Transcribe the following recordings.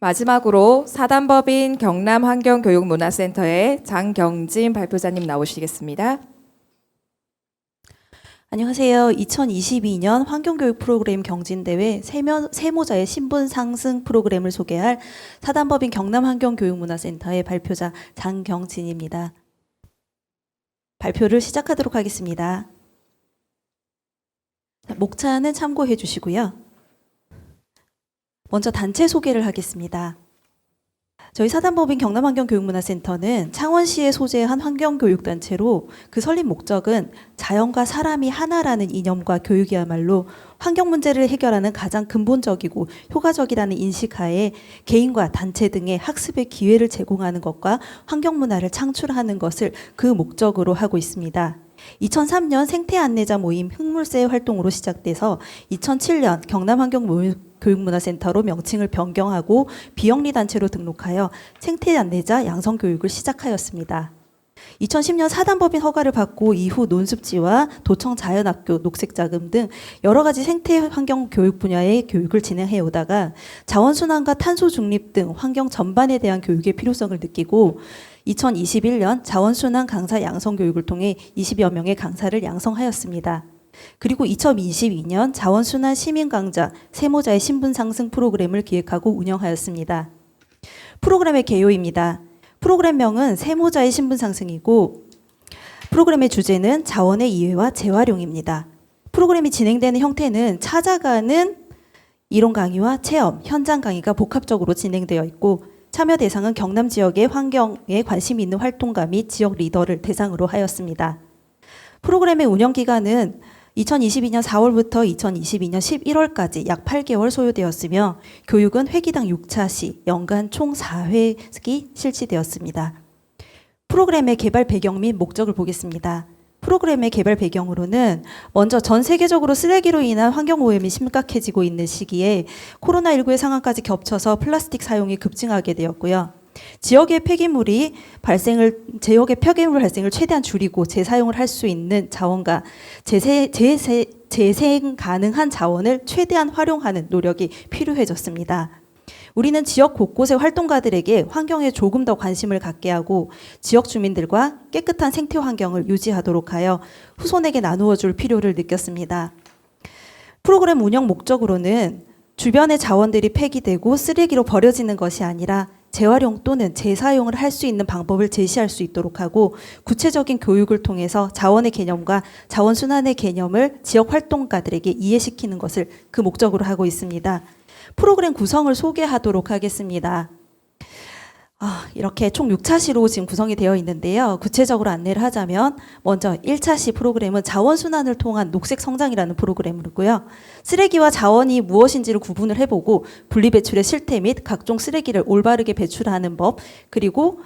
마지막으로 사단법인 경남환경교육문화센터의 장경진 발표자님 나오시겠습니다. 안녕하세요. 2022년 환경교육 프로그램 경진대회 세모자의 신분 상승 프로그램을 소개할 사단법인 경남환경교육문화센터의 발표자 장경진입니다. 발표를 시작하도록 하겠습니다. 목차는 참고해 주시고요. 먼저 단체 소개를 하겠습니다. 저희 사단법인 경남환경교육문화센터는 창원시에 소재한 환경교육단체로 그 설립 목적은 자연과 사람이 하나라는 이념과 교육이야말로 환경 문제를 해결하는 가장 근본적이고 효과적이라는 인식하에 개인과 단체 등의 학습의 기회를 제공하는 것과 환경 문화를 창출하는 것을 그 목적으로 하고 있습니다. 2003년 생태 안내자 모임 흙물새 활동으로 시작돼서 2007년 경남환경교육문화센터로 명칭을 변경하고 비영리 단체로 등록하여 생태 안내자 양성 교육을 시작하였습니다. 2010년 사단법인 허가를 받고 이후 논습지와 도청 자연학교, 녹색자금 등 여러 가지 생태 환경 교육 분야의 교육을 진행해 오다가 자원순환과 탄소 중립 등 환경 전반에 대한 교육의 필요성을 느끼고 2021년 자원순환 강사 양성 교육을 통해 20여 명의 강사를 양성하였습니다. 그리고 2022년 자원순환 시민 강좌 세모자의 신분 상승 프로그램을 기획하고 운영하였습니다. 프로그램의 개요입니다. 프로그램명은 세모자의 신분 상승이고 프로그램의 주제는 자원의 이해와 재활용입니다. 프로그램이 진행되는 형태는 찾아가는 이론 강의와 체험, 현장 강의가 복합적으로 진행되어 있고 참여 대상은 경남 지역의 환경에 관심이 있는 활동가 및 지역 리더를 대상으로 하였습니다. 프로그램의 운영 기간은 2022년 4월부터 2022년 11월까지 약 8개월 소요되었으며 교육은 회기당 6차 시 연간 총 4회기 실시되었습니다. 프로그램의 개발 배경 및 목적을 보겠습니다. 프로그램의 개발 배경으로는 먼저 전 세계적으로 쓰레기로 인한 환경오염이 심각해지고 있는 시기에 코로나19의 상황까지 겹쳐서 플라스틱 사용이 급증하게 되었고요. 지역의 폐기물 발생을 최대한 줄이고 재사용을 할 수 있는 자원과 재생 가능한 자원을 최대한 활용하는 노력이 필요해졌습니다. 우리는 지역 곳곳의 활동가들에게 환경에 조금 더 관심을 갖게 하고 지역 주민들과 깨끗한 생태 환경을 유지하도록 하여 후손에게 나누어 줄 필요를 느꼈습니다. 프로그램 운영 목적으로는 주변의 자원들이 폐기되고 쓰레기로 버려지는 것이 아니라 재활용 또는 재사용을 할 수 있는 방법을 제시할 수 있도록 하고 구체적인 교육을 통해서 자원의 개념과 자원순환의 개념을 지역 활동가들에게 이해시키는 것을 그 목적으로 하고 있습니다. 프로그램 구성을 소개하도록 하겠습니다. 이렇게 총 6차 시로 지금 구성이 되어 있는데요. 구체적으로 안내를 하자면 먼저 1차 시 프로그램은 자원순환을 통한 녹색 성장이라는 프로그램이고요. 쓰레기와 자원이 무엇인지를 구분을 해보고 분리배출의 실태 및 각종 쓰레기를 올바르게 배출하는 법, 그리고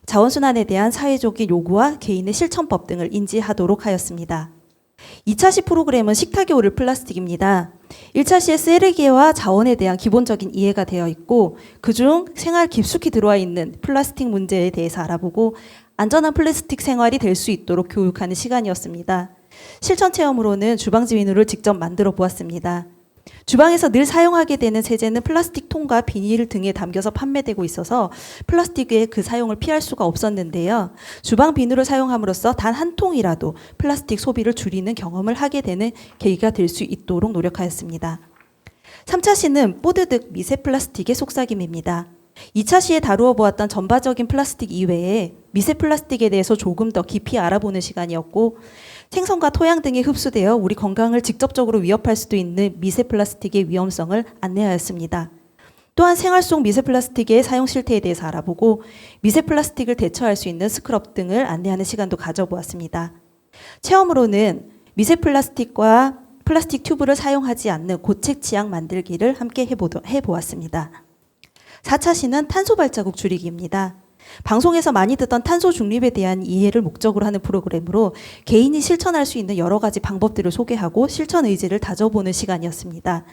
자원순환에 대한 사회적인 요구와 개인의 실천법 등을 인지하도록 하였습니다. 2차 시 프로그램은 식탁에 오를 플라스틱입니다. 1차 시의 쓰레기와 자원에 대한 기본적인 이해가 되어 있고 그중 생활 깊숙이 들어와 있는 플라스틱 문제에 대해서 알아보고 안전한 플라스틱 생활이 될 수 있도록 교육하는 시간이었습니다. 실천 체험으로는 주방지 비누를 직접 만들어 보았습니다. 주방에서 늘 사용하게 되는 세제는 플라스틱 통과 비닐 등에 담겨서 판매되고 있어서 플라스틱의 그 사용을 피할 수가 없었는데요. 주방 비누를 사용함으로써 단 한 통이라도 플라스틱 소비를 줄이는 경험을 하게 되는 계기가 될 수 있도록 노력하였습니다. 3차 시는 뽀드득 미세 플라스틱의 속삭임입니다. 2차 시에 다루어 보았던 전반적인 플라스틱 이외에 미세 플라스틱에 대해서 조금 더 깊이 알아보는 시간이었고 생선과 토양 등이 흡수되어 우리 건강을 직접적으로 위협할 수도 있는 미세 플라스틱의 위험성을 안내하였습니다. 또한 생활 속 미세 플라스틱의 사용 실태에 대해서 알아보고 미세 플라스틱을 대처할 수 있는 스크럽 등을 안내하는 시간도 가져보았습니다. 체험으로는 미세 플라스틱과 플라스틱 튜브를 사용하지 않는 고체 치약 만들기를 함께 해보았습니다. 4차 시는 탄소 발자국 줄이기입니다. 방송에서 많이 듣던 탄소 중립에 대한 이해를 목적으로 하는 프로그램으로 개인이 실천할 수 있는 여러 가지 방법들을 소개하고 실천 의지를 다져보는 시간이었습니다.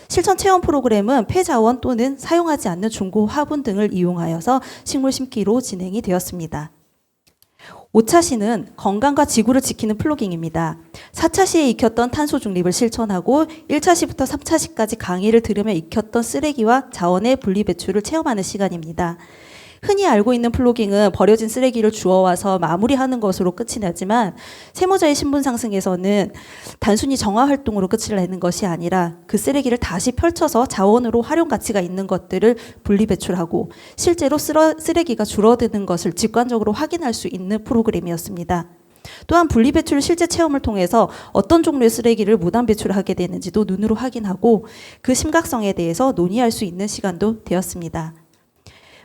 실천 체험 프로그램은 폐자원 또는 사용하지 않는 중고 화분 등을 이용하여서 식물 심기로 진행이 되었습니다. 5차 시는 건강과 지구를 지키는 플로깅입니다. 4차 시에 익혔던 탄소 중립을 실천하고 1차 시부터 3차 시까지 강의를 들으며 익혔던 쓰레기와 자원의 분리 배출을 체험하는 시간입니다. 흔히 알고 있는 플로깅은 버려진 쓰레기를 주워와서 마무리하는 것으로 끝이 나지만 세모자의 신분 상승에서는 단순히 정화 활동으로 끝을 내는 것이 아니라 그 쓰레기를 다시 펼쳐서 자원으로 활용 가치가 있는 것들을 분리 배출하고 실제로 쓰레기가 줄어드는 것을 직관적으로 확인할 수 있는 프로그램이었습니다. 또한 분리 배출 실제 체험을 통해서 어떤 종류의 쓰레기를 무단 배출하게 되는지도 눈으로 확인하고 그 심각성에 대해서 논의할 수 있는 시간도 되었습니다.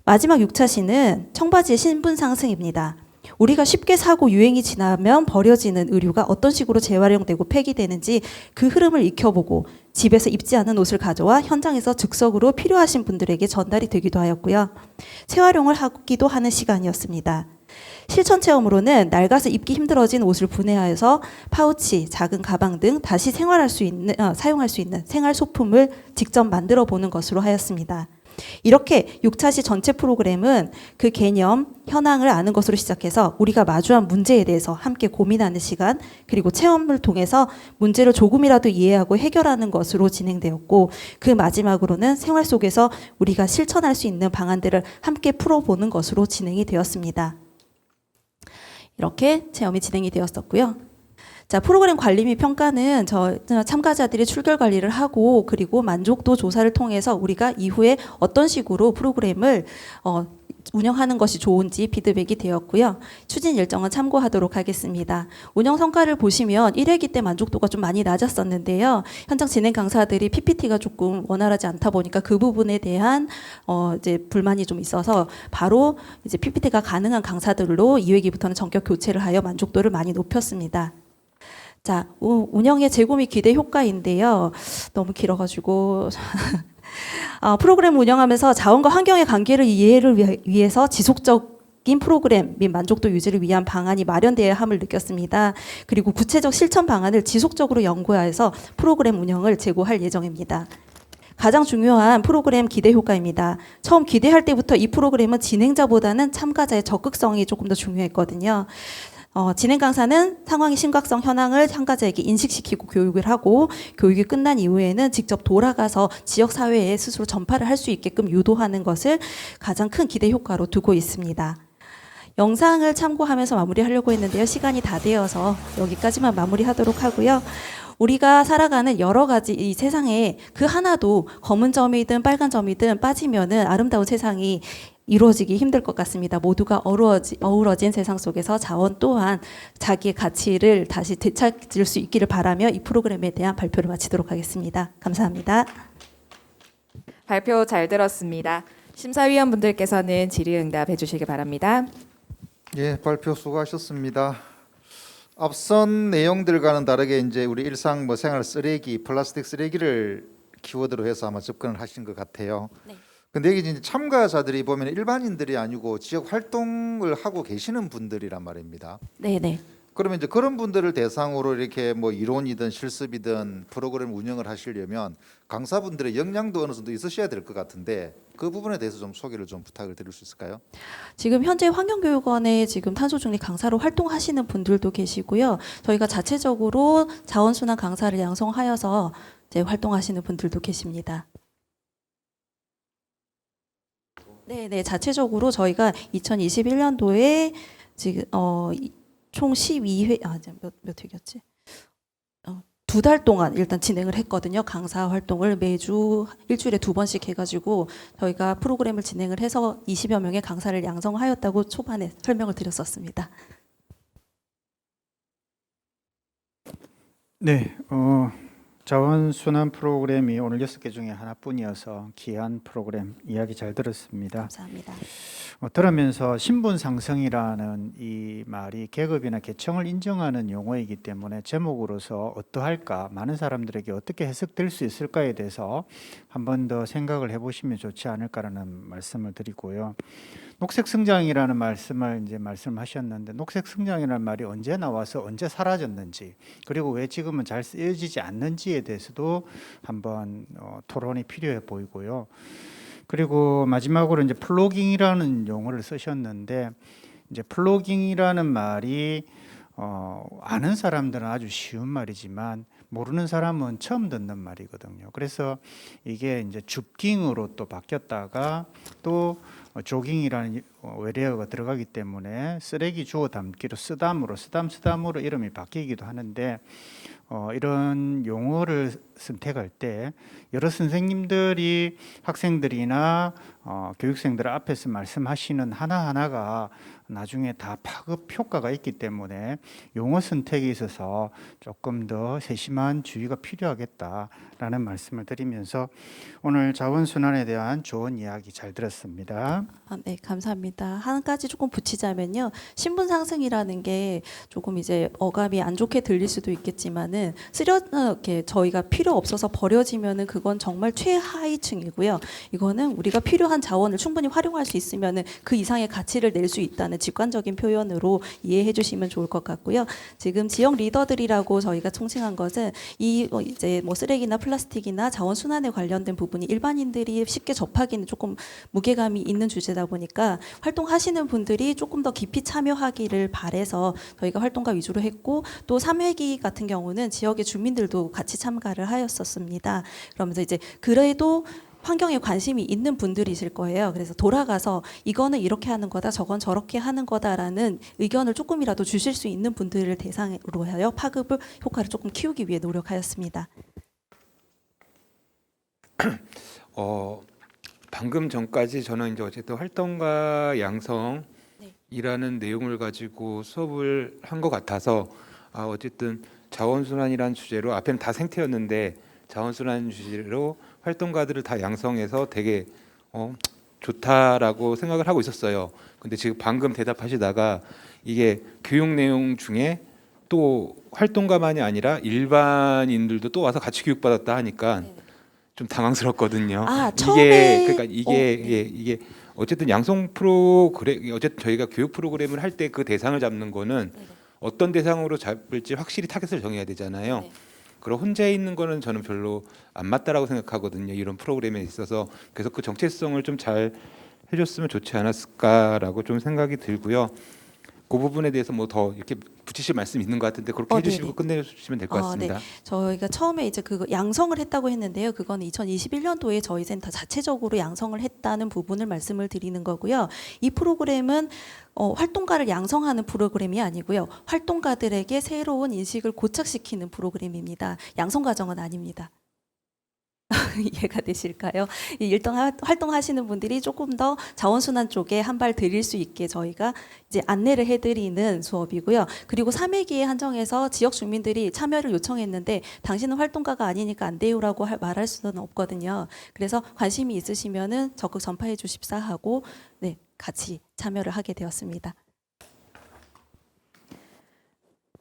마지막 6차 시는 청바지의 신분 상승입니다. 우리가 쉽게 사고 유행이 지나면 버려지는 의류가 어떤 식으로 재활용되고 폐기되는지 그 흐름을 익혀보고 집에서 입지 않은 옷을 가져와 현장에서 즉석으로 필요하신 분들에게 전달이 되기도 하였고요. 재활용을 하기도 하는 시간이었습니다. 실천 체험으로는 낡아서 입기 힘들어진 옷을 분해하여서 파우치, 작은 가방 등 다시 사용할 수 있는 생활 소품을 직접 만들어 보는 것으로 하였습니다. 이렇게 6차시 전체 프로그램은 그 개념, 현황을 아는 것으로 시작해서 우리가 마주한 문제에 대해서 함께 고민하는 시간, 그리고 체험을 통해서 문제를 조금이라도 이해하고 해결하는 것으로 진행되었고, 그 마지막으로는 생활 속에서 우리가 실천할 수 있는 방안들을 함께 풀어보는 것으로 진행이 되었습니다. 이렇게 체험이 진행이 되었었고요. 자, 프로그램 관리 및 평가는 참가자들이 출결 관리를 하고 그리고 만족도 조사를 통해서 우리가 이후에 어떤 식으로 프로그램을 운영하는 것이 좋은지 피드백이 되었고요. 추진 일정은 참고하도록 하겠습니다. 운영 성과를 보시면 1회기 때 만족도가 좀 많이 낮았었는데요. 현장 진행 강사들이 PPT가 조금 원활하지 않다 보니까 그 부분에 대한 이제 불만이 좀 있어서 바로 이제 PPT가 가능한 강사들로 2회기부터는 전격 교체를 하여 만족도를 많이 높였습니다. 자, 운영의 재고 및 기대 효과인데요. 너무 길어가지고 프로그램 운영하면서 자원과 환경의 관계를 이해를 위해서 지속적인 프로그램 및 만족도 유지를 위한 방안이 마련되어야 함을 느꼈습니다. 그리고 구체적 실천 방안을 지속적으로 연구하여서 프로그램 운영을 제고할 예정입니다. 가장 중요한 프로그램 기대 효과입니다. 처음 기대할 때부터 이 프로그램은 진행자보다는 참가자의 적극성이 조금 더 중요했거든요. 진행 강사는 상황의 심각성 현황을 참가자에게 인식시키고 교육을 하고 교육이 끝난 이후에는 직접 돌아가서 지역사회에 스스로 전파를 할 수 있게끔 유도하는 것을 가장 큰 기대 효과로 두고 있습니다. 영상을 참고하면서 마무리하려고 했는데요. 시간이 다 되어서 여기까지만 마무리하도록 하고요. 우리가 살아가는 여러 가지 이 세상에 그 하나도 검은 점이든 빨간 점이든 빠지면은 아름다운 세상이 이루어지기 힘들 것 같습니다. 모두가 어우러진 세상 속에서 자원 또한 자기의 가치를 다시 되찾을 수 있기를 바라며 이 프로그램에 대한 발표를 마치도록 하겠습니다. 감사합니다. 발표 잘 들었습니다. 심사위원분들께서는 질의응답해 주시기 바랍니다. 예, 발표 수고하셨습니다. 앞선 내용들과는 다르게 이제 우리 일상 생활 쓰레기, 플라스틱 쓰레기를 키워드로 해서 아마 접근을 하신 것 같아요. 네. 근데 이게 이제 참가자들이 보면 일반인들이 아니고 지역 활동을 하고 계시는 분들이란 말입니다. 네. 그러면 이제 그런 분들을 대상으로 이렇게 이론이든 실습이든 프로그램 운영을 하시려면 강사분들의 역량도 어느 정도 있으셔야 될 것 같은데 그 부분에 대해서 좀 소개를 좀 부탁을 드릴 수 있을까요? 지금 현재 환경교육원에 지금 탄소중립 강사로 활동하시는 분들도 계시고요. 저희가 자체적으로 자원순환 강사를 양성하여서 이제 활동하시는 분들도 계십니다. 네, 자체적으로 저희가 2021년도에 지금 총 12회 몇 회였지? 2달 동안 일단 진행을 했거든요. 강사 활동을 매주 일주일에 2번씩 해가지고 저희가 프로그램을 진행을 해서 20여 명의 강사를 양성하였다고 초반에 설명을 드렸었습니다. 네, 자원순환 프로그램이 오늘 6개 중에 하나뿐이어서 귀한 프로그램 이야기 잘 들었습니다. 감사합니다. 들으면서 신분 상승이라는 이 말이 계급이나 계층을 인정하는 용어이기 때문에 제목으로서 어떠할까, 많은 사람들에게 어떻게 해석될 수 있을까에 대해서 한 번 더 생각을 해보시면 좋지 않을까라는 말씀을 드리고요. 녹색 성장이라는 말씀을 이제 말씀하셨는데, 녹색 성장이라는 말이 언제 나와서 언제 사라졌는지, 그리고 왜 지금은 잘 쓰여지지 않는지에 대해서도 한번 토론이 필요해 보이고요. 그리고 마지막으로 이제 플로깅이라는 용어를 쓰셨는데, 이제 플로깅이라는 말이 아는 사람들은 아주 쉬운 말이지만 모르는 사람은 처음 듣는 말이거든요. 그래서 이게 이제 줍깅으로 또 바뀌었다가 또 조깅이라는 외래어가 들어가기 때문에 쓰레기 주워 담기로 쓰담으로 이름이 바뀌기도 하는데 이런 용어를 선택할 때 여러 선생님들이 학생들이나 교육생들 앞에서 말씀하시는 하나하나가 나중에 다 파급 효과가 있기 때문에 용어 선택에 있어서 조금 더 세심한 주의가 필요하겠다라는 말씀을 드리면서 오늘 자원순환에 대한 좋은 이야기 잘 들었습니다. 네, 감사합니다. 한 가지 조금 붙이자면요. 신분 상승이라는 게 조금 이제 어감이 안 좋게 들릴 수도 있겠지만은 이렇게 저희가 필요 없어서 버려지면은 그건 정말 최하위층이고요. 이거는 우리가 필요한 자원을 충분히 활용할 수 있으면은 그 이상의 가치를 낼 수 있다는 직관적인 표현으로 이해해 주시면 좋을 것 같고요. 지금 지역 리더들이라고 저희가 총칭한 것은 이제 뭐 쓰레기나 플라스틱이나 자원 순환에 관련된 부분이 일반인들이 쉽게 접하기는 조금 무게감이 있는 주제다 보니까 활동하시는 분들이 조금 더 깊이 참여하기를 바래서 저희가 활동가 위주로 했고 또 3회기 같은 경우는 지역의 주민들도 같이 참가를 하였었습니다. 그러면서 이제 그래도 환경에 관심이 있는 분들이실 거예요. 그래서 돌아가서 이거는 이렇게 하는 거다, 저건 저렇게 하는 거다라는 의견을 조금이라도 주실 수 있는 분들을 대상으로 하여 파급을 효과를 조금 키우기 위해 노력하였습니다. 방금 전까지 저는 이제 어쨌든 활동가 양성이라는 내용을 가지고 수업을 한 것 같아서 어쨌든 자원순환이라는 주제로 앞에는 다 생태였는데 자원순환 주제로 활동가들을 다 양성해서 되게 좋다라고 생각을 하고 있었어요. 근데 지금 방금 대답하시다가 이게 교육 내용 중에 또 활동가만이 아니라 일반인들도 또 와서 같이 교육받았다 하니까 좀 당황스럽거든요. 처음에 이게 어쨌든 양성 프로그램 어쨌든 저희가 교육 프로그램을 할 때 그 대상을 잡는 거는 어떤 대상으로 잡을지 확실히 타겟을 정해야 되잖아요. 그럼 혼자 있는 거는 저는 별로 안 맞다라고 생각하거든요. 이런 프로그램에 있어서 그래서 그 정체성을 좀 잘 해줬으면 좋지 않았을까라고 좀 생각이 들고요. 그 부분에 대해서 뭐 더 이렇게 붙이실 말씀 있는 것 같은데 그렇게 해주시고 끝내주시면 될 것 같습니다. 네. 저희가 처음에 이제 그거 양성을 했다고 했는데요. 그거는 2021년도에 저희 센터 자체적으로 양성을 했다는 부분을 말씀을 드리는 거고요. 이 프로그램은 활동가를 양성하는 프로그램이 아니고요. 활동가들에게 새로운 인식을 고착시키는 프로그램입니다. 양성 과정은 아닙니다. 이해가 되실까요? 활동하시는 분들이 조금 더 자원순환 쪽에 한 발 들일 수 있게 저희가 이제 안내를 해드리는 수업이고요. 그리고 3회기에 한정해서 지역 주민들이 참여를 요청했는데 당신은 활동가가 아니니까 안 돼요라고 말할 수는 없거든요. 그래서 관심이 있으시면은 적극 전파해 주십사 하고 네, 같이 참여를 하게 되었습니다.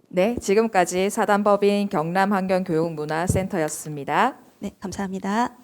네, 지금까지 사단법인 경남환경교육문화센터였습니다. 네, 감사합니다.